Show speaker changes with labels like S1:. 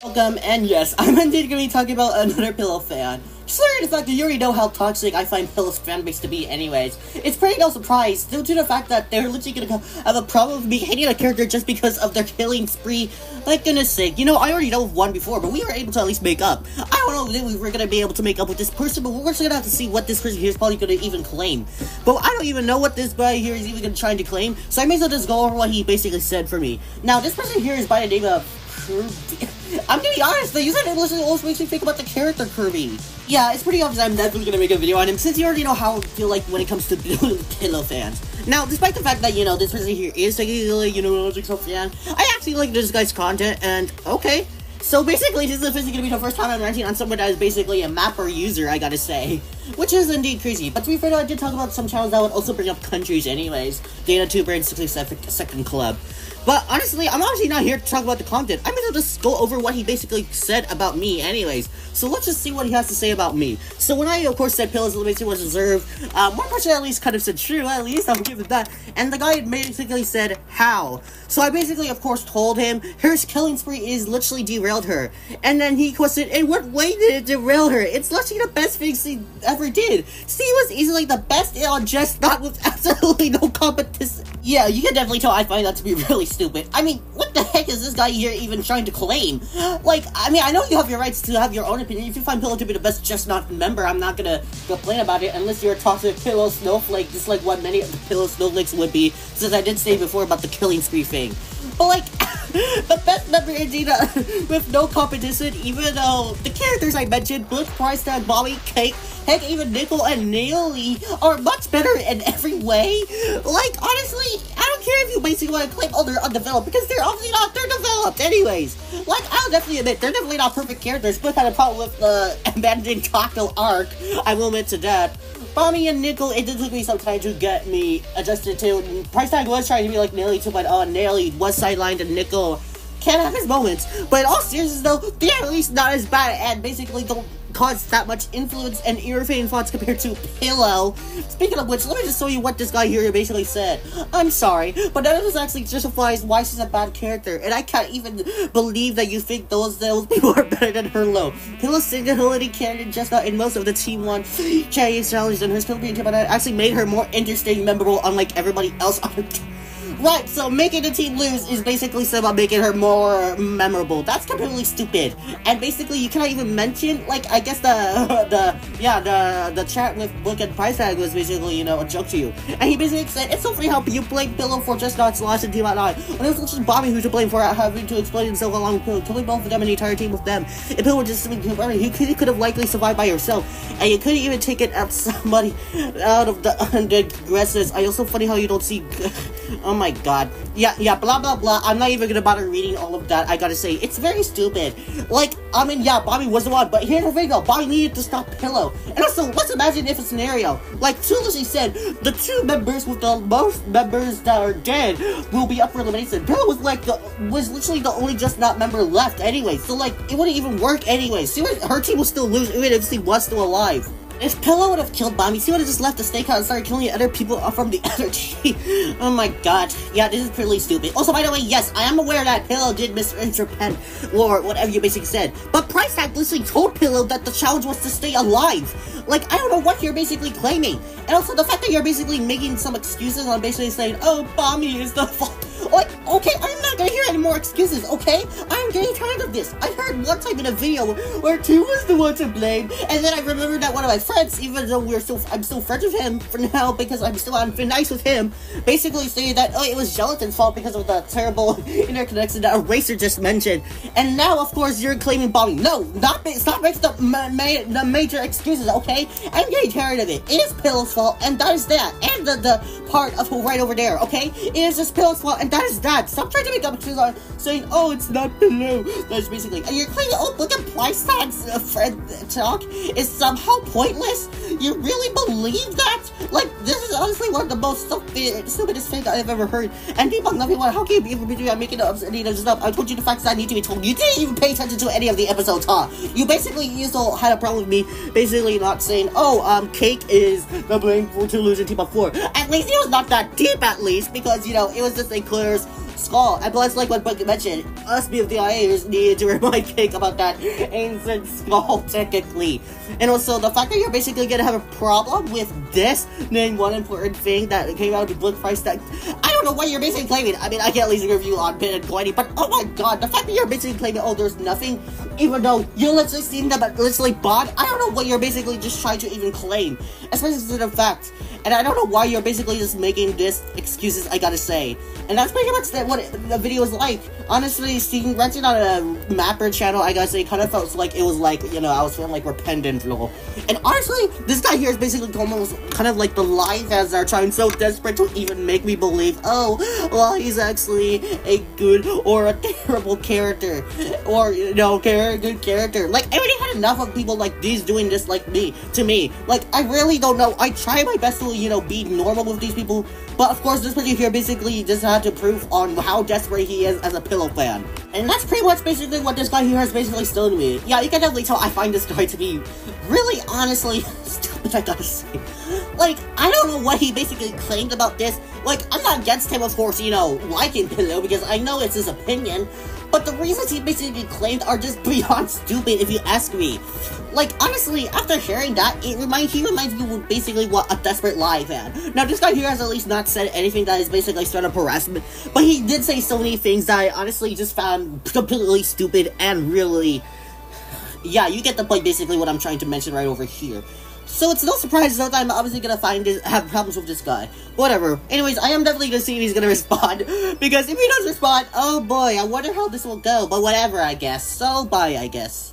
S1: Welcome, and yes, I'm indeed going to be talking about another Pillow fan. Considering the fact that you already know how toxic I find Pillow's fanbase to be anyways, it's pretty no surprise, due to the fact that they're literally going to have a problem with me hating a character just because of their killing spree. Like, goodness sake, I already know of one before, but we were able to at least make up. I don't know if we were going to be able to make up with this person, but we're just going to have to see what this person here is probably going to even claim. But I don't even know what this guy here is even trying to claim, so I may as well just go over what he basically said for me. Now, this person here is by the name of Kirby. I'm gonna be honest, the user literally always makes me think about the character Kirby. Yeah, it's pretty obvious I'm definitely gonna make a video on him, since you already know how I feel like when it comes to Pillow fans. Now, despite the fact that, this person here is technically, a Jigsaw fan, I actually like this guy's content, and okay. So basically, this is officially gonna be the first time I'm ranting on someone that is basically a mapper user, I gotta say. Which is indeed crazy. But to be fair though, I did talk about some channels that would also bring up countries anyways. Data Tuber and 62nd Club. But honestly, I'm obviously not here to talk about the content. I may as well just go over what he basically said about me anyways. So let's just see what he has to say about me. So when I, of course, said Pillow's elimination was deserved, one person at least kind of said true, at least, I'll give it that. And the guy basically said, how? So I basically, of course, told him, her killing spree is literally derailed her. And then he questioned, in what way did it derail her? It's literally the best thing she ever did. She was easily the best on just not with absolutely no competition. Yeah, you can definitely tell I find that to be really stupid. I mean, what the heck is this guy here even trying to claim? Like, I mean, I know you have your rights to have your own opinion. If you find Pillow to be the best just not member, I'm not gonna complain about it unless you're a toxic Pillow snowflake, just like what many of the Pillow snowflakes would be, since I did say before about the killing spree thing. But like, the best member indeed with no competition, even though the characters I mentioned, Blitz, Price Tag, Bobby, Cake, heck, even Nickel and Neely are much better in every way. Like, honestly, I don't care if you basically want to claim, oh, they're undeveloped, because they're obviously not, they're developed anyways. Like, I'll definitely admit, they're definitely not perfect characters, but had a problem with the abandoned Taco arc, I will admit to that. Bobby and Nickel, it did took me some time to get me adjusted to. Price Tag was trying to be like Nelly too, but Nelly was sidelined and Nickel can have his moments. But in all seriousness though, they're at least not as bad and basically don't cause that much influence and irritating thoughts compared to Pillow. Speaking of which, let me just show you what this guy here basically said. I'm sorry, but none of this actually justifies why she's a bad character, and I can't even believe that you think those people are better than her low. Pillow's single-handedly carried just not in most of the Team 1 Chinese challenges, and her skill being actually made her more interesting, memorable, unlike everybody else on her team. Right, so making the team lose is basically said about making her more memorable. That's completely stupid. And basically, you cannot even mention, like, I guess the chat with Book and Price Tag was basically, a joke to you. And he basically said, it's so funny how you blame Pillow for just not slashing Team at 9. When it was literally Bobby who to blame for having to explain himself along with Pillow, killing both of them and the entire team with them. If Pillow were just something he could have likely survived by yourself. And you couldn't even take it at somebody out of the aggressors. It's so funny how you don't see... Oh my god. Yeah, blah blah blah. I'm not even gonna bother reading all of that. I gotta say, it's very stupid. Like, I mean, yeah, Bobby was the one, but here's the thing though, Bobby needed to stop Pillow. And also, let's imagine if a scenario, like Suzuki said, the two members with the most members that are dead will be up for elimination. Pillow was literally the only just not member left anyway, so like, it wouldn't even work anyway. Her team will still lose even if she was still alive. If Pillow would have killed Bobby, she would have just left the stakeout and started killing other people from the other team. Oh my god. Yeah, this is pretty stupid. Also, by the way, yes, I am aware that Pillow did misinterpret or whatever you basically said. But Price Tag literally told Pillow that the challenge was to stay alive. Like, I don't know what you're basically claiming. And also, the fact that you're basically making some excuses on basically saying, oh, Bobby is the fault. Like, okay, I'm not gonna hear any more excuses, okay? I'm getting tired of this. I heard one time in a video where Two was the one to blame, and then I remembered that one of my friends, even though I'm still friends with him for now because I'm still on nice with him, basically saying that, oh, it was Gelatin's fault because of the terrible interconnection that Eraser just mentioned. And now, of course, you're claiming Bobby. No, stop making the major excuses, okay? I'm getting tired of it. It is Pillow's fault, and that is that. And the part of right over there, okay? It is just Pillow's fault, and that is that. Stop trying to make up excuses on saying, oh, it's not Pillow. That's basically, and you're claiming, oh, look at Price Tag's friend talk is somehow pointless? You really believe that? Like, this is honestly one of the most stupidest things I've ever heard. And people love me, how can you even be doing making up any of this stuff? I told you the facts I need to be told. You didn't even pay attention to any of the episodes, huh? You basically also had a problem with me basically not saying, oh, Cake is the blame for to losing Team of 4. At least it was not that deep, at least, because, it was just a clear skull. And plus, like what Bucky mentioned, us BFDIAers needed to remind Cake about that ancient skull, technically. And also, the fact that you're basically gonna have a problem with this, name one important thing that came out of the book price tag. I don't know what you're basically claiming. I mean, I can't leave a review on Bit and Coiny, but oh my god, the fact that you're basically claiming, oh, there's nothing, even though you literally seen them at literally bought, I don't know what you're basically just trying to even claim, especially to the fact. And I don't know why you're basically just making this excuses, I gotta say. And that's pretty much what the video is like. Honestly, seeing renting on a Mapper channel, I gotta say, kind of felt like it was like, you know, I was feeling like repentant, lol. And honestly, this guy here is basically almost kind of like the lie fans are trying so desperate to even make me believe, oh, well, he's actually a good or a terrible character. Or, you know, good character. Like, I already had enough of people like these doing this like me, to me. Like, I really don't know. I try my best to, you know, be normal with these people, but of course this person here basically just had to prove on how desperate he is as a Pillow fan. And that's pretty much basically what this guy here has basically stolen me. Yeah, you can definitely tell I find this guy to be really, honestly, stupid, I gotta say. Like, I don't know what he basically claimed about this. Like, I'm not against him, of course, you know, liking Pillow, because I know it's his opinion, but the reasons he basically claimed are just beyond stupid, if you ask me. Like, honestly, after hearing that, he reminds me of basically what a desperate lie fan. Now, this guy here has at least not said anything that is basically straight up harassment, but he did say so many things that I honestly just found completely stupid and really... Yeah, you get the point, basically, what I'm trying to mention right over here. So it's no surprise that I'm obviously gonna have problems with this guy. Whatever. Anyways, I am definitely gonna see if he's gonna respond. Because if he does respond, oh boy, I wonder how this will go. But whatever, I guess. So, bye, I guess.